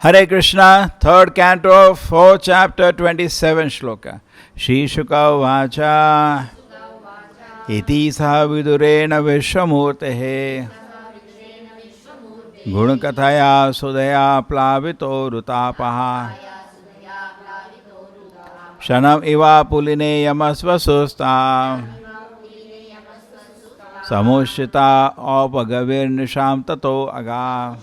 Hare Krishna, third canto, 4th chapter, 27 shloka. Shri Shuka Vacha Iti Saha Vidurena Vishwamurtehe Gunakathaya Sudaya Plavito Rutapaha Shanam Iva Puline Yamasvasusta Samushita Opagavir Nisham Tato Aga.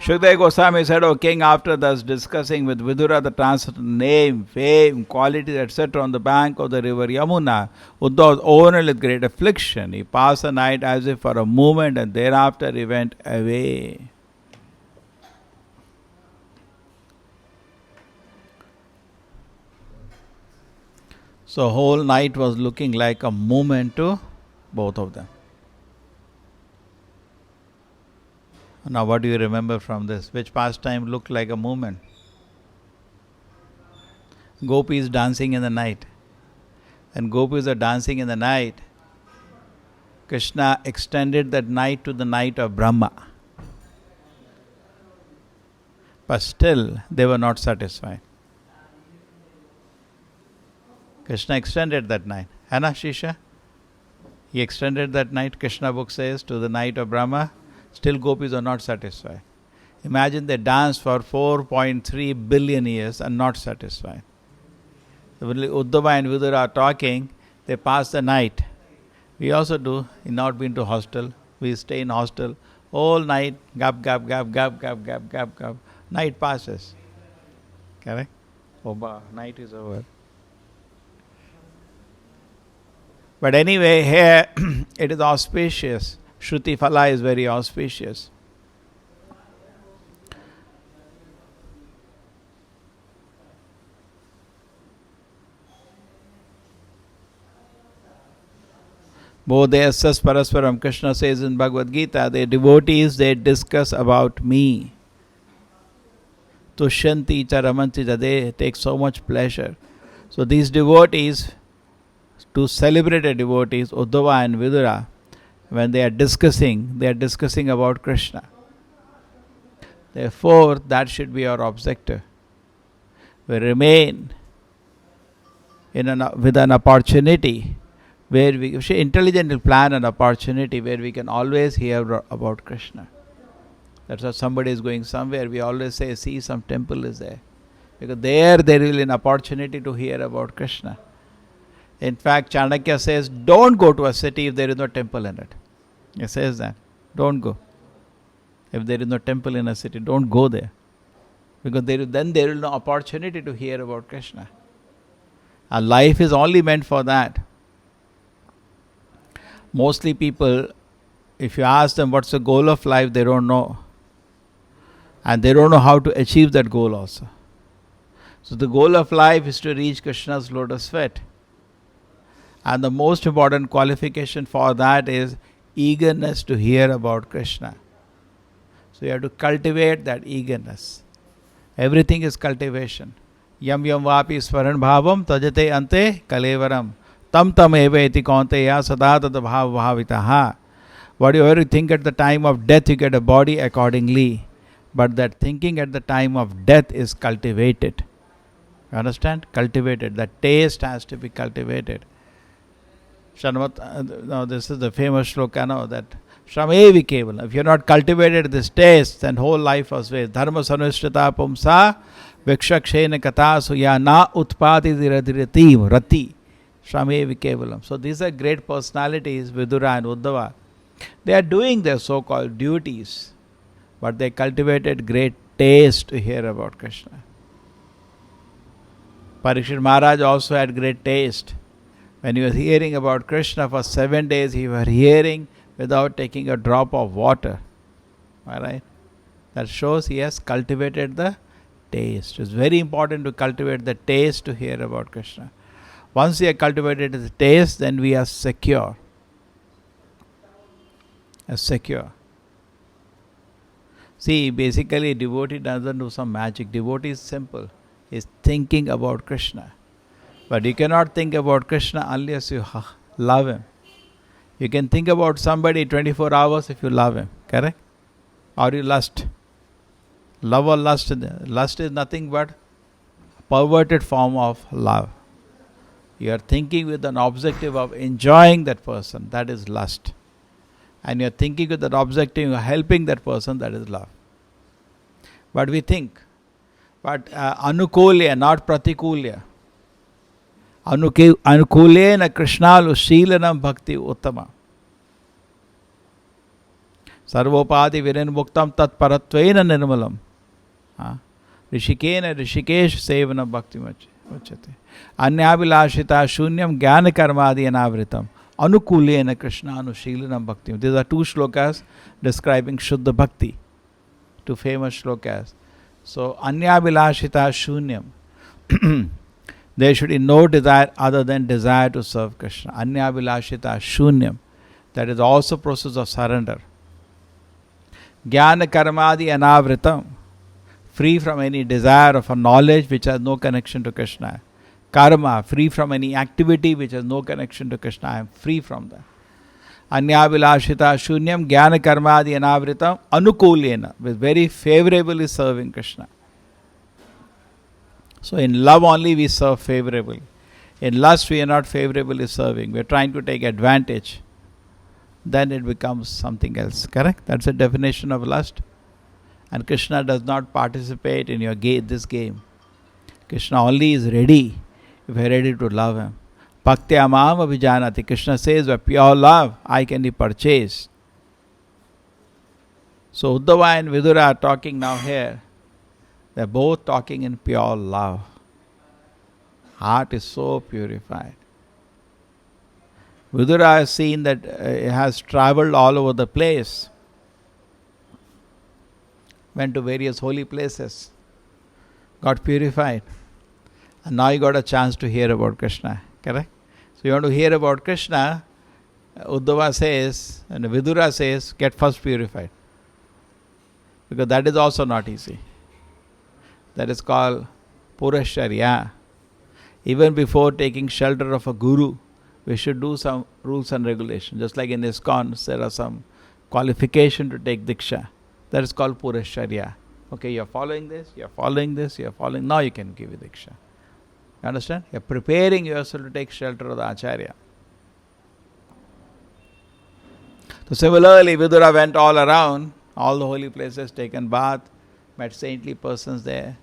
Shukdev Goswami said, O king, after thus discussing with Vidura the transcendental name, fame, qualities, etc. on the bank of the river Yamuna, Uddhava was overwhelmed with great affliction. He passed the night as if for a moment and thereafter he went away. So whole night was looking like a moment to both of them. Now what do you remember from this? Which pastime looked like a movement? Gopis dancing in the night. And gopis are dancing in the night. Krishna extended that night to the night of Brahma. But still they were not satisfied. Krishna extended that night. Anna Shisha? He extended that night, Krishna book says, to the night of Brahma. Still gopis are not satisfied. Imagine they danced for 4.3 billion years and not satisfied. So when Uddhava and Vidura are talking, they pass the night. We also do. We not been to hostel. We stay in hostel all night. Gap, gap, gap, gap, gap, gap, gap, gap. Night passes. Correct? Oh, night is over. But anyway, here it is auspicious. Shruti Phala is very auspicious. Bodhayasas Parasparam, Krishna says in Bhagavad Gita, the devotees, they discuss about me. Tushyanti Charamanti, they take so much pleasure. So these devotees, two celebrated devotees, Uddhava and Vidura, when they are discussing about Krishna. Therefore, that should be our objective. We remain with an opportunity where we should intelligently plan an opportunity where we can always hear about Krishna. That's why somebody is going somewhere, we always say, see, some temple is there. Because there is an opportunity to hear about Krishna. In fact, Chanakya says, don't go to a city if there is no temple in it. He says that. Don't go. If there is no temple in a city, don't go there. Because then there is no opportunity to hear about Krishna. Our life is only meant for that. Mostly people, if you ask them what's the goal of life, they don't know. And they don't know how to achieve that goal also. So the goal of life is to reach Krishna's lotus feet. And the most important qualification for that is eagerness to hear about Krishna. So you have to cultivate that eagerness. Everything is cultivation. Yam yam vapi svaran bhavam tajate ante kalevaram. Tam tam eva iti kaunteya sadata bhav bhavitaha. Whatever you think at the time of death, you get a body accordingly. But that thinking at the time of death is cultivated. You understand? Cultivated. That taste has to be cultivated. Now this is the famous shloka now that Shramevi Kevalam. If you are not cultivated this taste, then whole life was waste. Dharma sanushtata pumsa vikshakshena kata suya na utpati dirati rati. Shramevi Kevalam. So these are great personalities, Vidura and Uddhava. They are doing their so-called duties, but they cultivated great taste to hear about Krishna. Parikshit Maharaj also had great taste. When he was hearing about Krishna for 7 days, he was hearing without taking a drop of water. Alright? That shows he has cultivated the taste. It's very important to cultivate the taste to hear about Krishna. Once we have cultivated the taste, then we are secure. Secure. See, basically, devotee doesn't do some magic. Devotee is simple. He's thinking about Krishna. But you cannot think about Krishna unless you love him. You can think about somebody 24 hours if you love him. Correct? Or you lust. Love or lust. Lust is nothing but a perverted form of love. You are thinking with an objective of enjoying that person. That is lust. And you are thinking with an objective of helping that person. That is love. But we think. But anukulya, not pratikulya. Anukulena Krishnalu Sheelanam Bhakti Uttama. Sarvopadi Viren Muktam Tat Paratvena Nirmalam. Rishikena Rishikesh Sevanam Bhakti Machate. Anyabilashita Shunyam Jnana Karmadi Anavritam. Anukulena Krishnanu Sheelanam Bhakti. These are two shlokas describing Shuddha Bhakti. Two famous shlokas. So Anyabilashita Shunyam. There should be no desire other than desire to serve Krishna. Anyabilashita shunyam. That is also process of surrender. Jnana karmadi anavritam. Free from any desire of a knowledge which has no connection to Krishna. Karma, free from any activity which has no connection to Krishna. I am free from that. Anyabilashita shunyam jnana karmadi anavritam anukulena. With very favorably serving Krishna. So in love only we serve favorably. In lust we are not favorably serving. We are trying to take advantage. Then it becomes something else. Correct? That's the definition of lust. And Krishna does not participate in your this game. Krishna only is ready if you are ready to love him. Bhakti amam abhijanati. Krishna says, by pure love I can be purchased. So Uddhava and Vidura are talking now here. They are both talking in pure love. Heart is so purified. Vidura has seen that it has traveled all over the place. Went to various holy places. Got purified. And now you got a chance to hear about Krishna. Correct? So you want to hear about Krishna, Uddhava says, and Vidura says, get first purified. Because that is also not easy. That is called Purasharya. Even before taking shelter of a guru, we should do some rules and regulations. Just like in ISKCON, there are some qualification to take Diksha. That is called Purasharya. Okay, you are following this, you are following this, you are following. Now you can give it Diksha. You understand? You are preparing yourself to take shelter of the Acharya. So similarly, Vidura went all around, all the holy places, taken bath, met saintly persons there.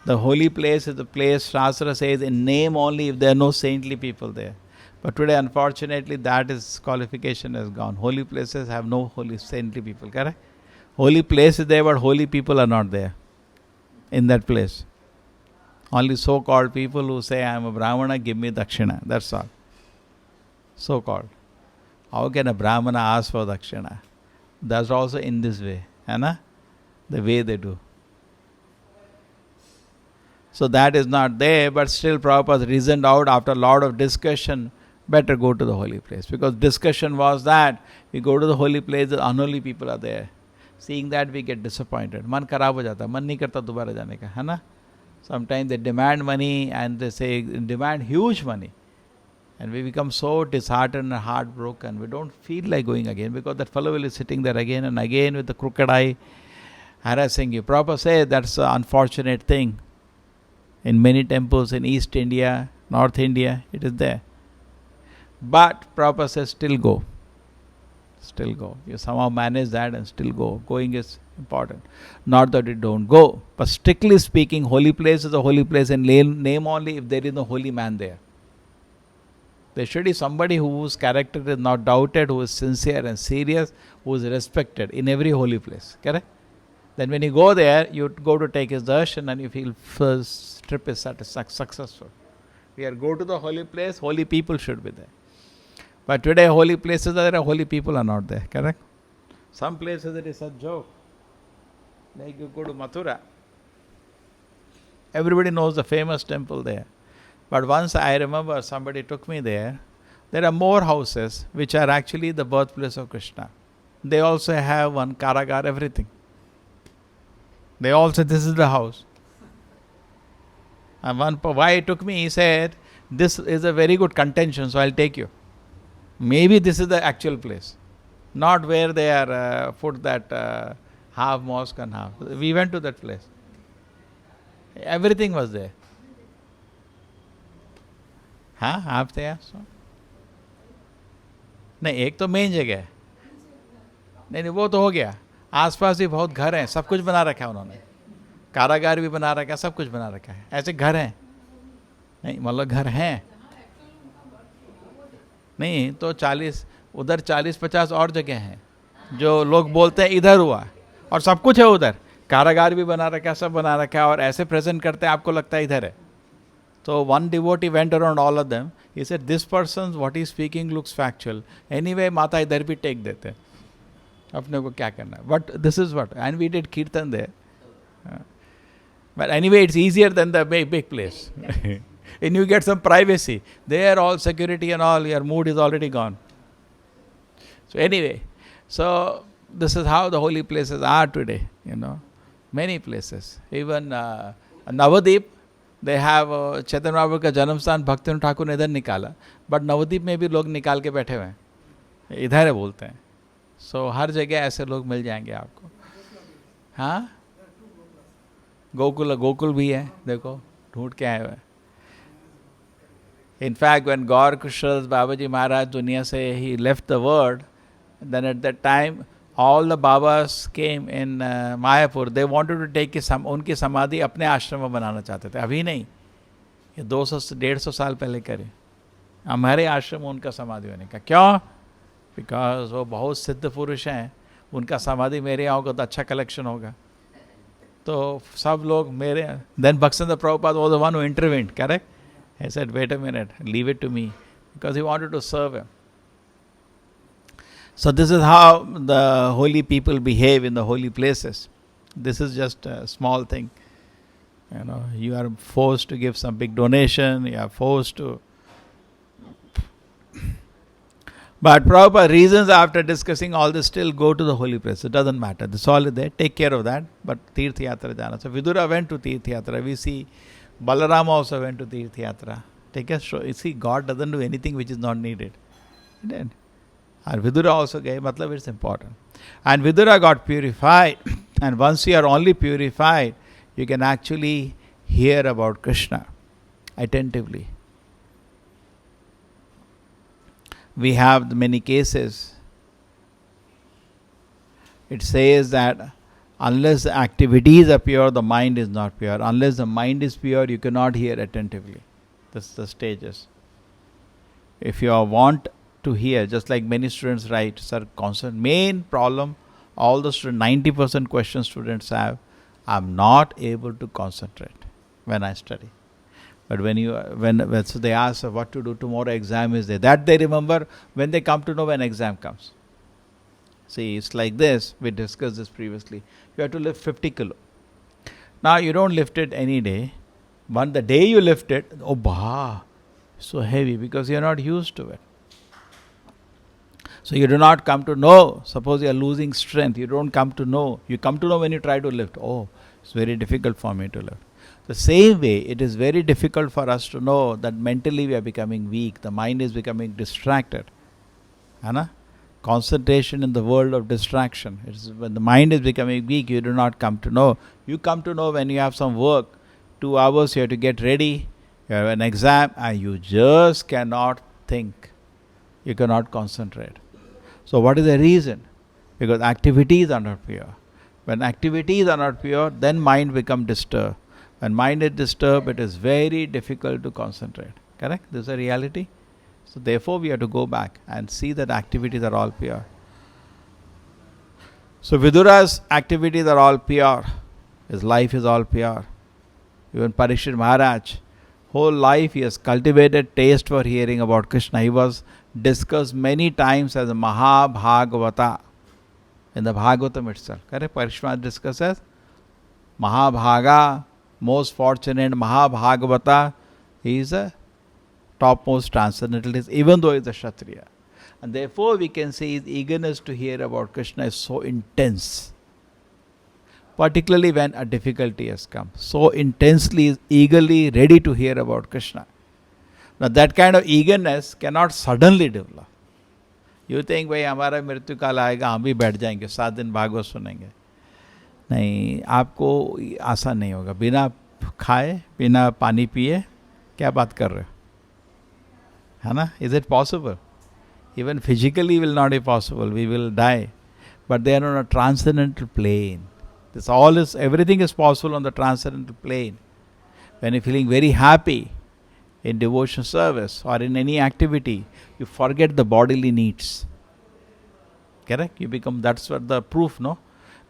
The holy place is the place, Shastra says, in name only if there are no saintly people there. But today, unfortunately, that is qualification has gone. Holy places have no holy saintly people, correct? Holy place is there, but holy people are not there in that place. Only so-called people who say, I am a Brahmana, give me Dakshina. That's all. So-called. How can a Brahmana ask for Dakshina? That's also in this way. The way they do. So that is not there, but still Prabhupada reasoned out after a lot of discussion, better go to the holy place. Because discussion was that we go to the holy place, the unholy people are there. Seeing that we get disappointed. Man kharab ho jata, man nahi karta dobara jane ka, hai na? Sometimes they demand money and they say, demand huge money. And we become so disheartened and heartbroken. We don't feel like going again because that fellow will be sitting there again and again with the crooked eye harassing you. Prabhupada says that's an unfortunate thing. In many temples in East India, North India, it is there. But Prabhupada says still go. Still go. You somehow manage that and still go. Going is important. Not that you don't go. But strictly speaking, holy place is a holy place and name only if there is no holy man there. There should be somebody whose character is not doubted, who is sincere and serious, who is respected in every holy place. Correct? Then when you go there, you go to take his darshan and you feel first trip is successful. We are go to the holy place, holy people should be there. But today holy places are there, holy people are not there. Correct? Some places it is a joke. Like you go to Mathura. Everybody knows the famous temple there. But once I remember somebody took me there. There are more houses which are actually the birthplace of Krishna. They also have one Karagar, everything. They all said, this is the house. And why he took me, he said, this is a very good contention, so I'll take you. Maybe this is the actual place. Not where they are put that half mosque and half. We went to that place. Everything was there. हाँ आप थे नहीं एक तो main जगह है नहीं वो तो हो गया आसपास भी बहुत घर हैं सब कुछ बना रखा है उन्होंने कारागार भी बना रखा है सब कुछ बना रखा है ऐसे घर हैं नहीं मतलब घर हैं नहीं तो 40 उधर 40-50 और जगह हैं जो लोग बोलते हैं इधर हुआ और सब कुछ है उधर कारागार भी बना रखा है सब बना रखा है और ऐसे प्रेजेंट करते हैं आपको लगता है इधर है. So one devotee went around all of them. He said, this person, what he is speaking looks factual. Anyway, माता इधर भी टेक देते हैं. अपने को क्या करना है. But this is what. And we did kirtan there. But anyway, it's easier than the big place. And you get some privacy. There, all security and all, your mood is already gone. So anyway, so this is how the holy places are today, you know. Many places. Even Navadip, they have Chaitanya Mahaprabhu का जन्म स्थान भक्तिवेदांत ठाकुर ने इधर निकाला. But Nabadwip में भी लोग निकाल के बैठे हुए हैं. इधर है बोलते हैं. सो हर जगह ऐसे लोग मिल जाएंगे आपको. हाँ, गोकुल भी है. देखो ढूंढ के आए हुए. In fact, when Gaur Krishnadas Babaji Maharaj दुनिया से he left the world, then at that time all the Babas came in Mayapur. They wanted to take उनकी समाधि अपने आश्रम में बनाना चाहते थे. अभी नहीं, ये 200-150 साल पहले करे. हमारे आश्रम में उनका समाधि होने का. क्यों? बिकॉज वो बहुत सिद्ध पुरुष हैं. उनका समाधि मेरे यहाँ होगा तो अच्छा कलेक्शन होगा. तो सब लोग मेरे. Then Bhaktivinoda Prabhupada was the one who intervened, correct? He said, wait a minute, leave it to me. Because he wanted to serve him. So this is how the holy people behave in the holy places. This is just a small thing. You know, you are forced to give some big donation. You are forced to But Prabhupada reasons after discussing all this, still go to the holy place. It doesn't matter. This all is there. Take care of that. But Tirth Yatra jana. So Vidura went to Tirth Yatra. We see Balarama also went to Tirth Yatra. Take a show. You see, God doesn't do anything which is not needed. And Vidura also gave. Matlab, it's important. And Vidura got purified. And once you are only purified, you can actually hear about Krishna attentively. We have many cases. It says that unless the activities are pure, the mind is not pure. Unless the mind is pure, you cannot hear attentively. That's the stages. If you want to hear, just like many students write, sir, constant main problem, all the 90% questions students have, I'm not able to concentrate when I study. But when so they ask what to do, tomorrow exam is there. That they remember when they come to know when exam comes. See, it's like this. We discussed this previously. You have to lift 50 kilo. Now you don't lift it any day. But the day you lift it, oh bah, so heavy because you are not used to it. So you do not come to know. Suppose you are losing strength, you don't come to know. You come to know when you try to lift. Oh, it's very difficult for me to lift. The same way, it is very difficult for us to know that mentally we are becoming weak. The mind is becoming distracted. Anna? Concentration in the world of distraction. When the mind is becoming weak, you do not come to know. You come to know when you have some work. 2 hours you have to get ready. You have an exam and you just cannot think. You cannot concentrate. So what is the reason? Because activities are not pure. When activities are not pure, then mind becomes disturbed. When mind is disturbed, it is very difficult to concentrate. Correct? This is a reality. So therefore we have to go back and see that activities are all pure. So Vidura's activities are all pure. His life is all pure. Even Parikshit Maharaj, whole life he has cultivated taste for hearing about Krishna. He was discussed many times as a Mahabhagavata in the Bhagavatam itself. Correct? Parikshit Maharaj discusses Mahabhaga, most fortunate Mahabhagavata. He is a topmost transcendentalist, even though he is a Kshatriya. And therefore we can say his eagerness to hear about Krishna is so intense. Particularly when a difficulty has come. So intensely, eagerly ready to hear about Krishna. Now that kind of eagerness cannot suddenly develop. You think, भाई हमारा मृत्यु काल आएगा, हम भी बैठ जाएंगे, 7 दिन भागवत सुनेंगे. नहीं, आपको आसान नहीं होगा. बिना खाए, बिना पानी पिए, क्या बात कर रहे हो? है ना? Is it possible? Even physically will not be possible. We will die. But they are on a transcendental plane. This all is, everything is possible on the transcendental plane. When you're feeling very happy in devotion service or in any activity, you forget the bodily needs. Correct? You become, that's what the proof, no?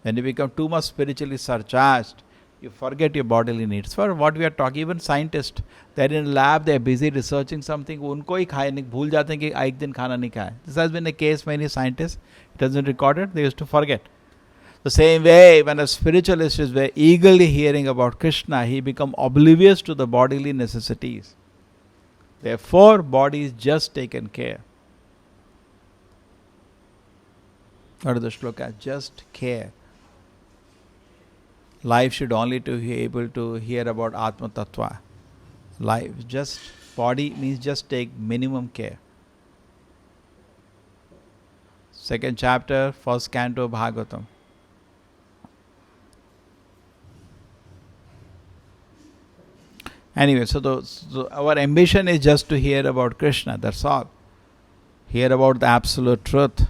When you become too much spiritually surcharged, you forget your bodily needs. For what we are talking, even scientists, they're in a lab, they're busy researching something, उनको ही खाए नहीं, भूल जाते हैं कि एक दिन खाना नहीं खाया. This has been the case many scientists. It hasn't recorded, they used to forget. The same way, when a spiritualist is very eagerly hearing about Krishna, he becomes oblivious to the bodily necessities. Therefore, body is just taken care. What is the shloka? Just care. Life should only to be able to hear about Atma Tattva. Life, just body means just take minimum care. 2nd chapter, 1st canto Bhagavatam. Anyway, so our ambition is just to hear about Krishna, that's all. Hear about the absolute truth.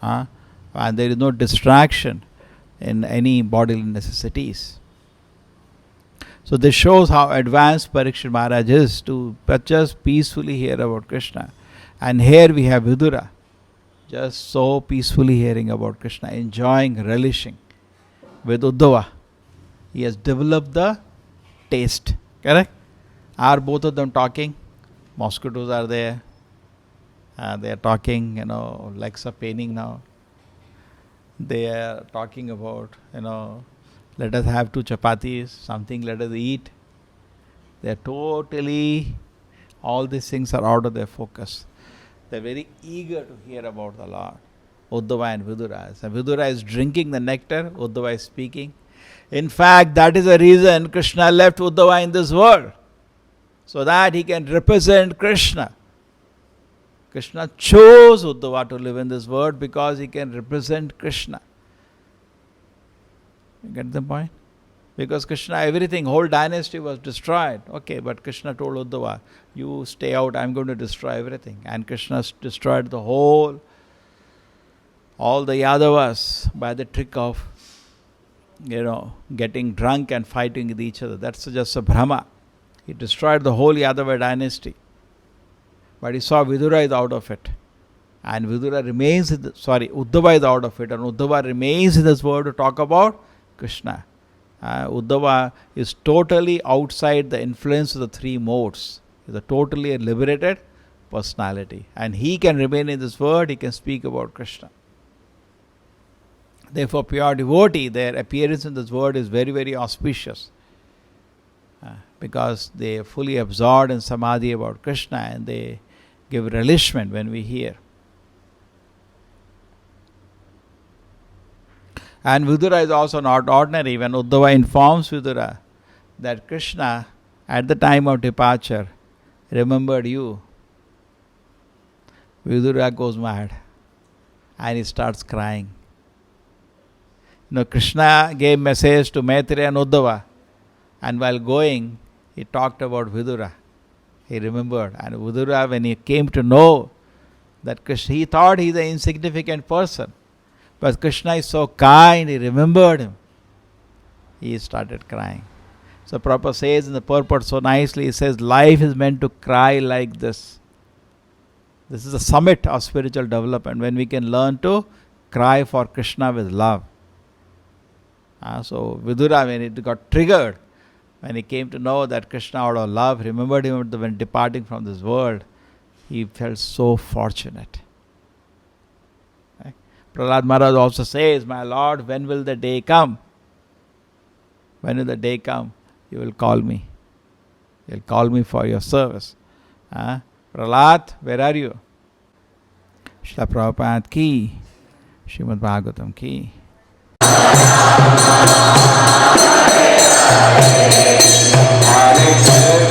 And there is no distraction in any bodily necessities. So this shows how advanced Parikshit Maharaj is to just peacefully hear about Krishna. And here we have Vidura, just so peacefully hearing about Krishna, enjoying, relishing. With Uddhava, he has developed the taste. Correct? Are both of them talking? Mosquitoes are there. They are talking, legs are paining now. They are talking about, let us have 2 chapatis, something let us eat. They are totally, all these things are out of their focus. They're very eager to hear about the Lord. Uddhava and Vidura. So Vidura is drinking the nectar, Uddhava is speaking. In fact, that is the reason Krishna left Uddhava in this world, so that he can represent Krishna. Krishna chose Uddhava to live in this world because he can represent Krishna. You get the point? Because Krishna, everything, whole dynasty was destroyed. Okay, but Krishna told Uddhava, you stay out, I'm going to destroy everything. And Krishna destroyed the all the Yadavas by the trick of, getting drunk and fighting with each other. That's just a Brahma. He destroyed the whole Yadava dynasty. But he saw Vidura is out of it. And Vidura remains, Uddhava is out of it. And Uddhava remains in this world to talk about Krishna. Uddhava is totally outside the influence of the three modes. He is a totally liberated personality. And he can remain in this world, he can speak about Krishna. Therefore, pure devotee, their appearance in this world is very, very auspicious. Because they are fully absorbed in samadhi about Krishna and they give relishment when we hear. And Vidura is also not ordinary. When Uddhava informs Vidura that Krishna, at the time of departure, remembered you, Vidura goes mad and he starts crying. Krishna gave message to Maitreya and Uddhava, and while going, he talked about Vidura. He remembered. And Vidura, when he came to know that Krishna, he thought he is an insignificant person. But Krishna is so kind, he remembered him. He started crying. So Prabhupada says in the purport so nicely, he says, life is meant to cry like this. This is the summit of spiritual development, when we can learn to cry for Krishna with love. So Vidura, when it got triggered, when he came to know that Krishna out of love remembered him when departing from this world, he felt so fortunate. Prahlad Maharaj also says, my Lord, when will the day come? When will the day come? You will call me. You will call me for your service. Prahlad, where are you? Srila Prabhupada ki, Srimad Bhagavatam ki. Hare